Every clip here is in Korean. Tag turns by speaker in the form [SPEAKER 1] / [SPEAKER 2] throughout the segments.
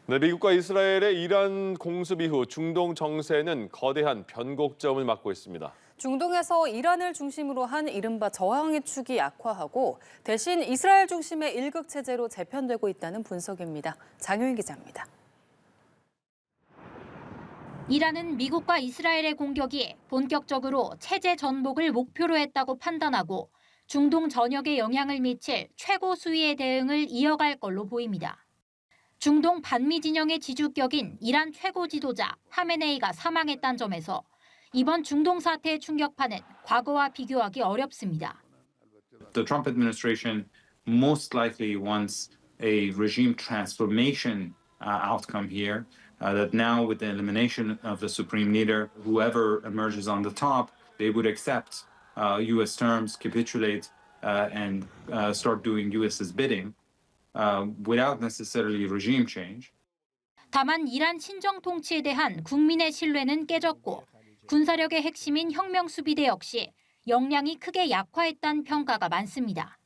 [SPEAKER 1] 네, 미국과 이스라엘의 이란 공습 이후 중동 정세는 거대한 변곡점을 맞고 있습니다.
[SPEAKER 2] 중동에서 이란을 중심으로 한 이른바 저항의 축이 약화하고 대신 이스라엘 중심의 일극 체제로 재편되고 있다는 분석입니다. 장효인 기자입니다.
[SPEAKER 3] 이란은 미국과 이스라엘의 공격이 본격적으로 체제 전복을 목표로 했다고 판단하고 중동 전역에 영향을 미칠 최고 수위의 대응을 이어갈 걸로 보입니다. 중동 반미 진영의 지주격인 이란 최고 지도자 하메네이가 사망했다는 점에서 이번 중동 사태의 충격파는 과거와 비교하기 어렵습니다.
[SPEAKER 4] The Trump administration most likely wants a regime transformation outcome here. That now, with the elimination of the supreme leader, whoever emerges on the top, they would accept U.S. terms, capitulate, and start doing U.S.'s bidding without necessarily regime change.
[SPEAKER 3] 다만 이란 신정 통치에 대한 국민의 신뢰는 깨졌고 군사력의 핵심인 혁명수비대 역시 역량이 크게 약화했다는 평가가 많습니다.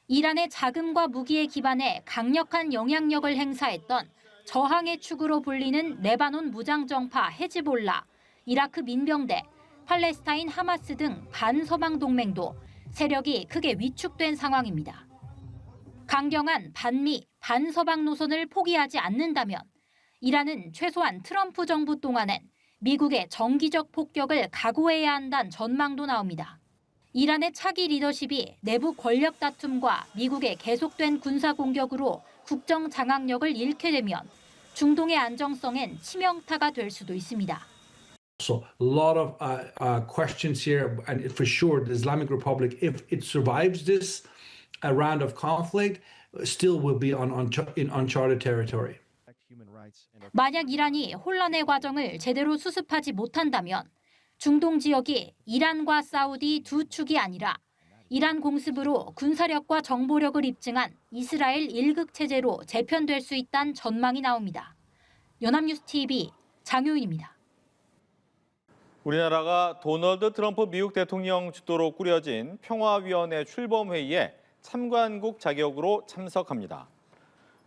[SPEAKER 3] 이란의 자금과 무기에 기반해 강력한 영향력을 행사했던 저항의 축으로 불리는 레바논 무장정파 헤즈볼라, 이라크 민병대, 팔레스타인 하마스 등 반서방 동맹도 세력이 크게 위축된 상황입니다. 강경한 반미, 반서방 노선을 포기하지 않는다면 이란은 최소한 트럼프 정부 동안엔 미국의 정기적 폭격을 각오해야 한다는 전망도 나옵니다. 이란의 차기 리더십이 내부 권력 다툼과 미국의 계속된 군사 공격으로 국정 장악력을 잃게 되면 중동의 안정성엔 치명타가 될 수도 있습니다.
[SPEAKER 5] So a lot of questions here, and for sure, the Islamic Republic, if it survives this round of conflict, still will be in uncharted territory.
[SPEAKER 3] 만약 이란이 혼란의 과정을 제대로 수습하지 못한다면 중동 지역이 이란과 사우디 두 축이 아니라 이란 공습으로 군사력과 정보력을 입증한 이스라엘 일극 체제로 재편될 수 있다는 전망이 나옵니다. 연합뉴스 TV 장효인입니다.
[SPEAKER 6] 우리나라가 도널드 트럼프 미국 대통령 주도로 꾸려진 평화위원회 출범회의에 참관국 자격으로 참석합니다.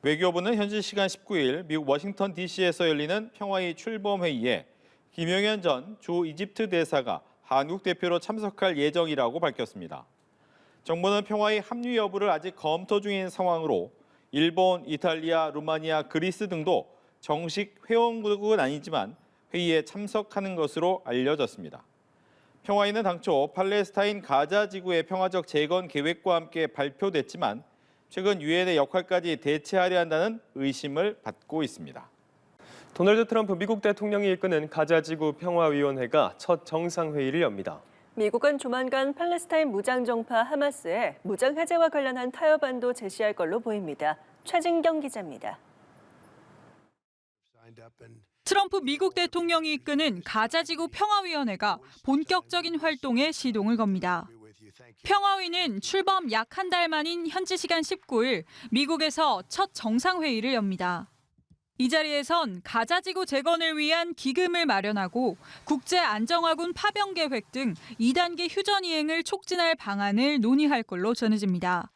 [SPEAKER 6] 외교부는 현지 시간 19일 미국 워싱턴 DC에서 열리는 평화의 출범회의에 김용현 전 주 이집트 대사가 한국 대표로 참석할 예정이라고 밝혔습니다. 정부는 평화의 합류 여부를 아직 검토 중인 상황으로 일본, 이탈리아, 루마니아, 그리스 등도 정식 회원국은 아니지만 회의에 참석하는 것으로 알려졌습니다. 평화회의는 당초 팔레스타인 가자 지구의 평화적 재건 계획과 함께 발표됐지만 최근 유엔의 역할까지 대체하려 한다는 의심을 받고 있습니다.
[SPEAKER 7] 도널드 트럼프 미국 대통령이 이끄는 가자지구 평화위원회가 첫 정상회의를 엽니다.
[SPEAKER 8] 미국은 조만간 팔레스타인 무장정파 하마스의 무장 해제와 관련한 타협안도 제시할 걸로 보입니다. 최진경 기자입니다.
[SPEAKER 9] 트럼프 미국 대통령이 이끄는 가자지구 평화위원회가 본격적인 활동에 시동을 겁니다. 평화위는 출범 약 한 달 만인 현지 시간 19일 미국에서 첫 정상회의를 엽니다. 이 자리에선 가자지구 재건을 위한 기금을 마련하고 국제안정화군 파병 계획 등 2단계 휴전 이행을 촉진할 방안을 논의할 걸로 전해집니다.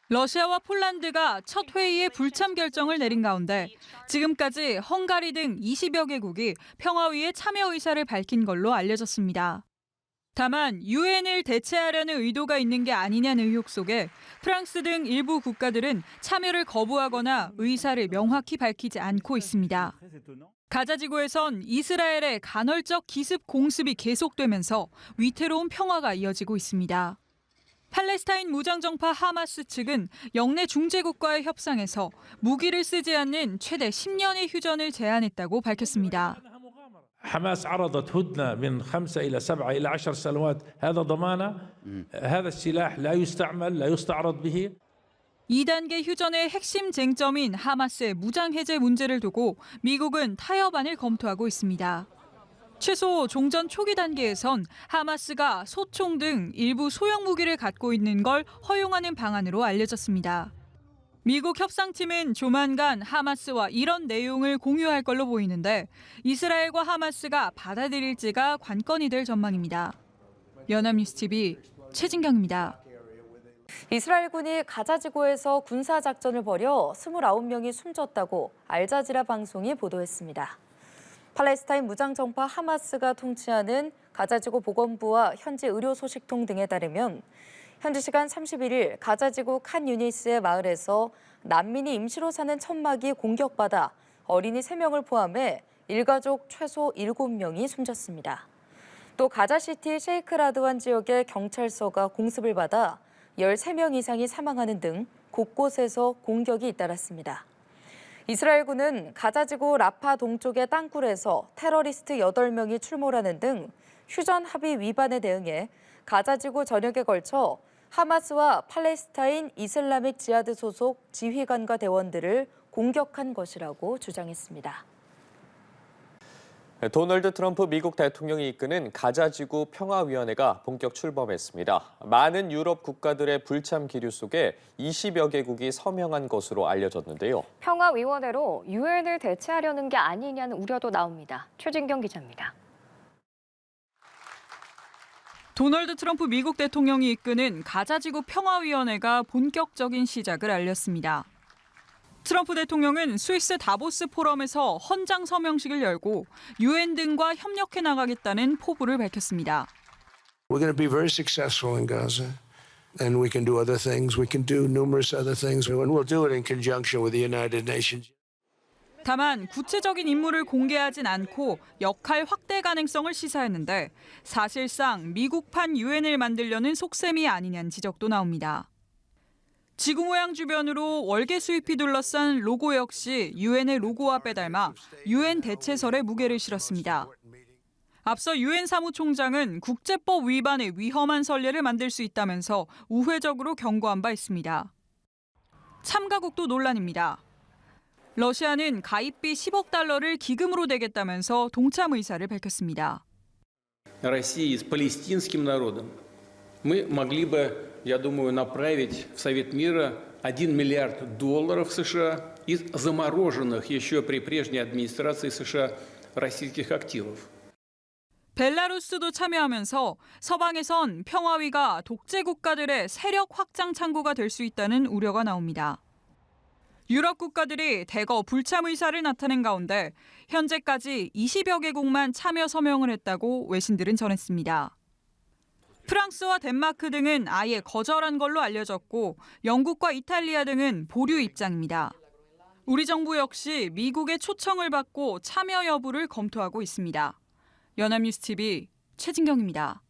[SPEAKER 9] 러시아와 폴란드가 첫 회의에 불참 결정을 내린 가운데 지금까지 헝가리 등 20여 개국이 평화위에 참여 의사를 밝힌 걸로 알려졌습니다. 다만 유엔을 대체하려는 의도가 있는 게 아니냐는 의혹 속에 프랑스 등 일부 국가들은 참여를 거부하거나 의사를 명확히 밝히지 않고 있습니다. 가자지구에선 이스라엘의 간헐적 기습 공습이 계속되면서 위태로운 평화가 이어지고 있습니다. 팔레스타인 무장정파 하마스 측은 영내 중재국과의 협상에서 무기를 쓰지 않는 최대 10년의 휴전을 제안했다고 밝혔습니다.
[SPEAKER 10] حماس عرضت هدنة من 5 إلى 7 إلى 10 سنوات هذا ضمانة هذا السلاح لا يستعمل لا يستعرض به
[SPEAKER 9] 2단계 휴전의 핵심 쟁점인 하마스의 무장 해제 문제를 두고 미국은 타협안을 검토하고 있습니다. 최소 종전 초기 단계에선 하마스가 소총 등 일부 소형 무기를 갖고 있는 걸 허용하는 방안으로 알려졌습니다. 미국 협상팀은 조만간 하마스와 이런 내용을 공유할 걸로 보이는데 이스라엘과 하마스가 받아들일지가 관건이 될 전망입니다. 연합뉴스 TV 최진경입니다.
[SPEAKER 2] 이스라엘군이 가자지구에서 군사작전을 벌여 29명이 숨졌다고 알자지라 방송이 보도했습니다. 팔레스타인 무장정파 하마스가 통치하는 가자지구 보건부와 현지 의료소식통 등에 따르면 현지 시간 31일 가자지구 칸 유니스의 마을에서 난민이 임시로 사는 천막이 공격받아 어린이 3명을 포함해 일가족 최소 7명이 숨졌습니다. 또 가자시티 셰이크 라드완 지역의 경찰서가 공습을 받아 13명 이상이 사망하는 등 곳곳에서 공격이 잇따랐습니다. 이스라엘군은 가자지구 라파 동쪽의 땅굴에서 테러리스트 8명이 출몰하는 등 휴전 합의 위반에 대응해 가자지구 전역에 걸쳐 하마스와 팔레스타인 이슬라믹 지하드 소속 지휘관과 대원들을 공격한 것이라고 주장했습니다.
[SPEAKER 1] 도널드 트럼프 미국 대통령이 이끄는 가자지구 평화위원회가 본격 출범했습니다. 많은 유럽 국가들의 불참 기류 속에 20여 개국이 서명한 것으로 알려졌는데요.
[SPEAKER 11] 평화위원회로 유엔을 대체하려는 게 아니냐는 우려도 나옵니다. 최진경 기자입니다.
[SPEAKER 9] 도널드 트럼프 미국 대통령이 이끄는 가자지구 평화위원회가 본격적인 시작을 알렸습니다. 트럼프 대통령은 스위스 다보스 포럼에서 헌장 서명식을 열고 유엔 등과 협력해 나가겠다는 포부를 밝혔습니다.
[SPEAKER 12] We're going to be very successful in Gaza, and we can do other things. We can do numerous other things, and we'll do it in conjunction with the United Nations.
[SPEAKER 9] 다만 구체적인 임무를 공개하진 않고 역할 확대 가능성을 시사했는데 사실상 미국판 유엔을 만들려는 속셈이 아니냐는 지적도 나옵니다. 지구 모양 주변으로 월계 수잎이 둘러싼 로고 역시 유엔의 로고와 빼닮아 유엔 대체설에 무게를 실었습니다. 앞서 유엔 사무총장은 국제법 위반의 위험한 선례를 만들 수 있다면서 우회적으로 경고한 바 있습니다. 참가국도 논란입니다. 러시아는 가입비 10억 달러를 기금으로 대겠다면서 동참 의사를 밝혔습니다.
[SPEAKER 13] России с палестинским народом мы могли бы, я думаю, направить в Совет мира $1 миллиард США из замороженных еще при прежней администрации США российских активов.
[SPEAKER 9] 벨라루스도 참여하면서 서방에선 평화위가 독재 국가들의 세력 확장 창구가 될 수 있다는 우려가 나옵니다. 유럽 국가들이 대거 불참 의사를 나타낸 가운데 현재까지 20여 개국만 참여 서명을 했다고 외신들은 전했습니다. 프랑스와 덴마크 등은 아예 거절한 걸로 알려졌고 영국과 이탈리아 등은 보류 입장입니다. 우리 정부 역시 미국의 초청을 받고 참여 여부를 검토하고 있습니다. 연합뉴스 TV 최진경입니다.